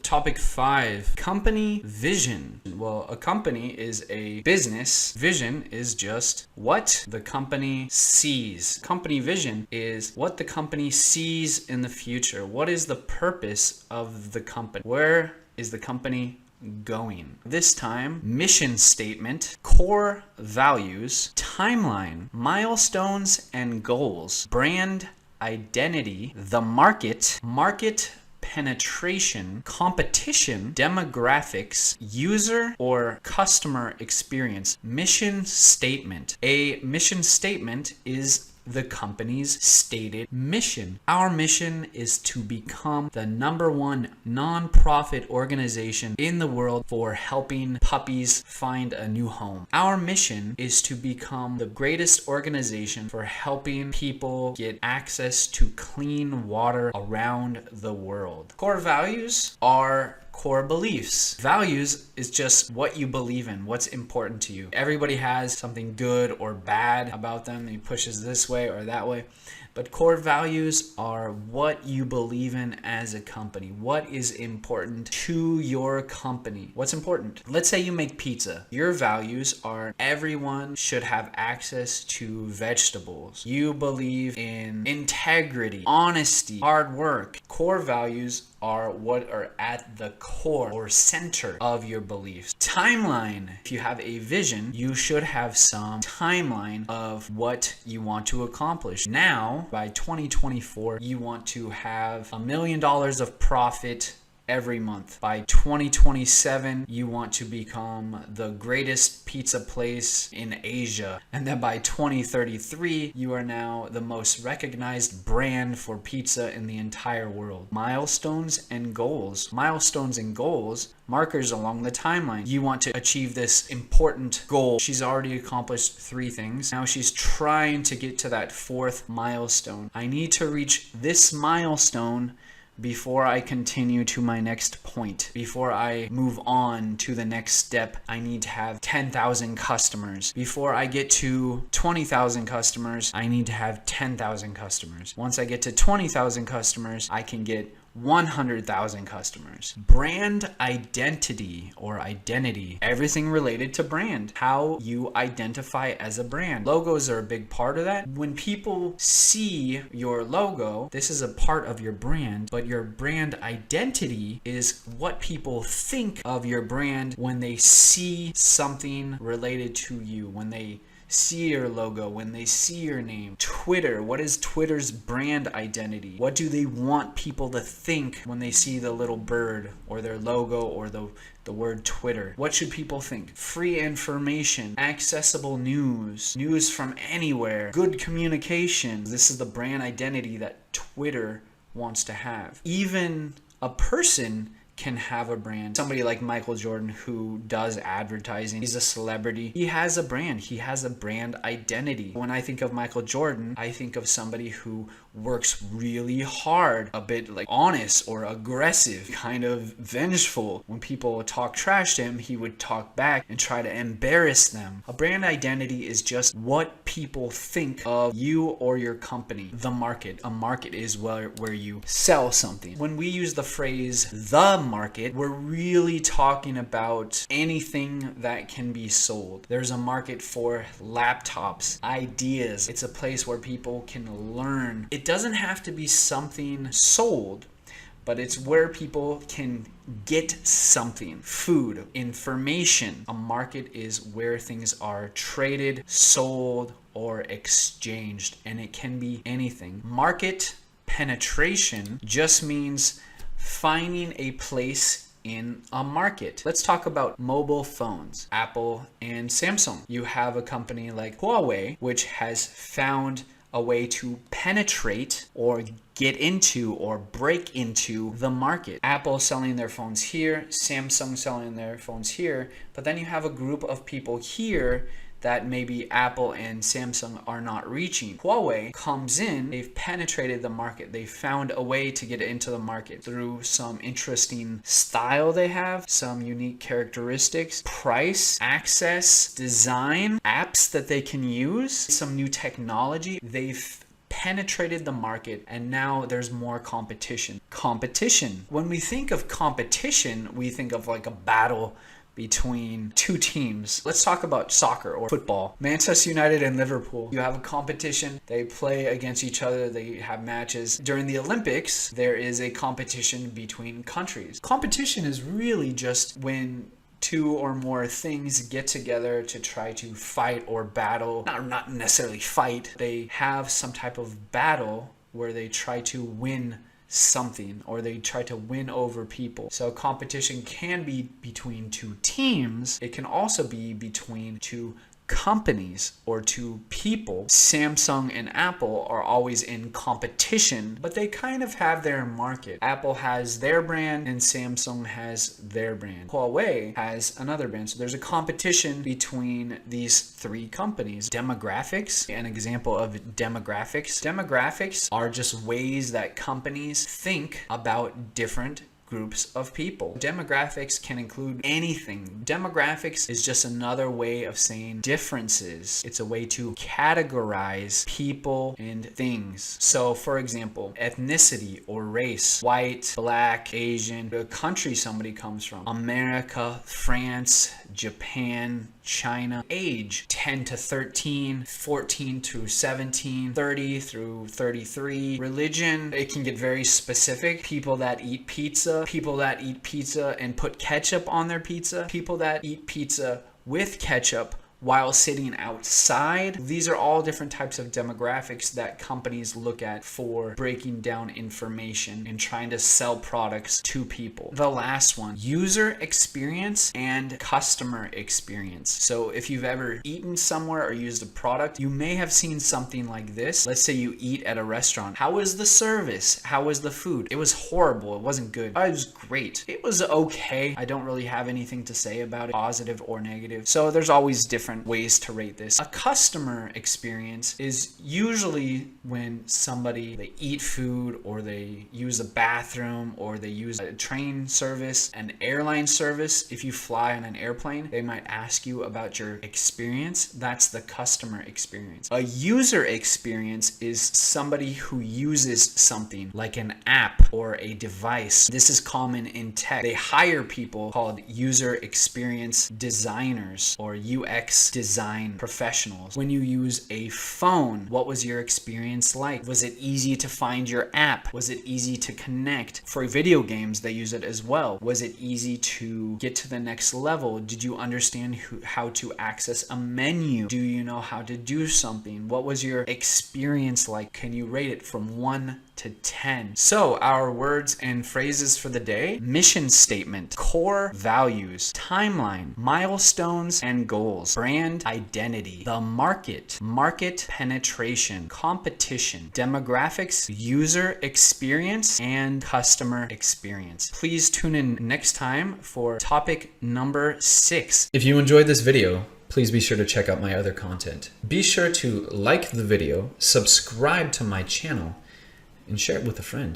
Topic 5, company vision. Well, a company is a business. Vision is just what the company sees. Company vision is what the company sees in the future. What is the purpose of the company? Where is the company going? This time, mission statement, core values, timeline, milestones and goals, brand identity, the market penetration, competition, demographics, user or customer experience. Mission statement. A mission statement is the company's stated mission. Our mission is to become the #1 nonprofit organization in the world for helping puppies find a new home. Our mission is to become the greatest organization for helping people get access to clean water around the world. Core values are core beliefs. Values is just what you believe in, what's important to you. Everybody has something good or bad about them. He pushes this way or that way. But core values are what you believe in as a company. What is important to your company? What's important? Let's say you make pizza. Your values are everyone should have access to vegetables. You believe in integrity, honesty, hard work. Core values are what are at the core or center of your beliefs. Timeline. If you have a vision, you should have some timeline of what you want to accomplish. Now, by 2024, you want to have $1 million of profit every month. By 2027, you want to become the greatest pizza place in Asia. And then by 2033, you are now the most recognized brand for pizza in the entire world. Milestones and goals. Milestones and goals, markers along the timeline. You want to achieve this important goal. She's already accomplished 3 things. Now she's trying to get to that 4th milestone. I need to reach this milestone before I continue to my next point. Before I move on to the next step, I need to have 10,000 customers. Before I get to 20,000 customers, I need to have 10,000 customers. Once I get to 20,000 customers, I can get 100,000 customers. Brand identity or identity. Everything related to brand. How you identify as a brand. Logos are a big part of that. When people see your logo, this is a part of your brand, but your brand identity is what people think of your brand when they see something related to you, when they see your logo, when they see your name. Twitter, what is Twitter's brand identity? What do they want people to think when they see the little bird or their logo or the word Twitter? What should people think? Free information, accessible news, news from anywhere, good communication. This is the brand identity that Twitter wants to have. Even a person can have a brand. Somebody like Michael Jordan who does advertising, he's a celebrity. He has a brand. He has a brand identity. When I think of Michael Jordan, I think of somebody who works really hard, a bit like honest or aggressive, kind of vengeful. When people talk trash to him, he would talk back and try to embarrass them. A brand identity is just what people think of you or your company. The market. A market is where you sell something. When we use the phrase the market, we're really talking about anything that can be sold. There's a market for laptops, ideas. It's a place where people can learn. It doesn't have to be something sold, but it's where people can get something. Food, information. A market is where things are traded, sold, or exchanged, and it can be anything. Market penetration just means finding a place in a market. Let's talk about mobile phones, Apple and Samsung. You have a company like Huawei, which has found a way to penetrate or get into or break into the market. Apple selling their phones here, Samsung selling their phones here, but then you have a group of people here that maybe Apple and Samsung are not reaching. Huawei comes in, they've penetrated the market. They found a way to get into the market through some interesting style they have, some unique characteristics, price, access, design, apps that they can use, some new technology. They've penetrated the market, and now there's more competition. Competition. When we think of competition, we think of like a battle between two teams. Let's talk about soccer or football. Manchester United and Liverpool. You have a competition. They play against each other. They have matches. During the Olympics, there is a competition between countries. Competition is really just when two or more things get together to try to fight or battle. Not necessarily fight. They have some type of battle where they try to win something, or they try to win over people. So competition can be between two teams. It can also be between two companies or two people. Samsung and Apple are always in competition, but they kind of have their market. Apple has their brand and Samsung has their brand. Huawei has another brand. So there's a competition between these three companies. Demographics, an example of demographics. Demographics are just ways that companies think about different groups of people. Demographics can include anything. Demographics is just another way of saying differences. It's a way to categorize people and things. So for example, ethnicity or race, white, black, Asian, the country somebody comes from, America, France, Japan, China. Age, 10 to 13, 14 to 17, 30 through 33. Religion, it can get very specific. People that eat pizza and put ketchup on their pizza, people that eat pizza with ketchup while sitting outside. These are all different types of demographics that companies look at for breaking down information and trying to sell products to people. The last one, user experience and customer experience. So if you've ever eaten somewhere or used a product, you may have seen something like this. Let's say you eat at a restaurant. How was the service? How was the food? It was horrible. It wasn't good. It was great. It was okay. I don't really have anything to say about it, positive or negative. So there's always different ways to rate this. A customer experience is usually when they eat food, or they use a bathroom, or they use a train service, an airline service. If you fly on an airplane, they might ask you about your experience. That's the customer experience. A user experience is somebody who uses something like an app or a device. This is common in tech. They hire people called user experience designers or UX design professionals. When you use a phone, what was your experience like? Was it easy to find your app? Was it easy to connect? For video games, they use it as well. Was it easy to get to the next level? Did you understand how to access a menu? Do you know how to do something? What was your experience like? Can you rate it from 1 to 10? So our words and phrases for the day: mission statement, core values, timeline, milestones and goals, brand identity, the market, market penetration, competition, demographics, user experience, and customer experience. Please tune in next time for topic number 6. If you enjoyed this video, please be sure to check out my other content. Be sure to like the video, subscribe to my channel, and share it with a friend.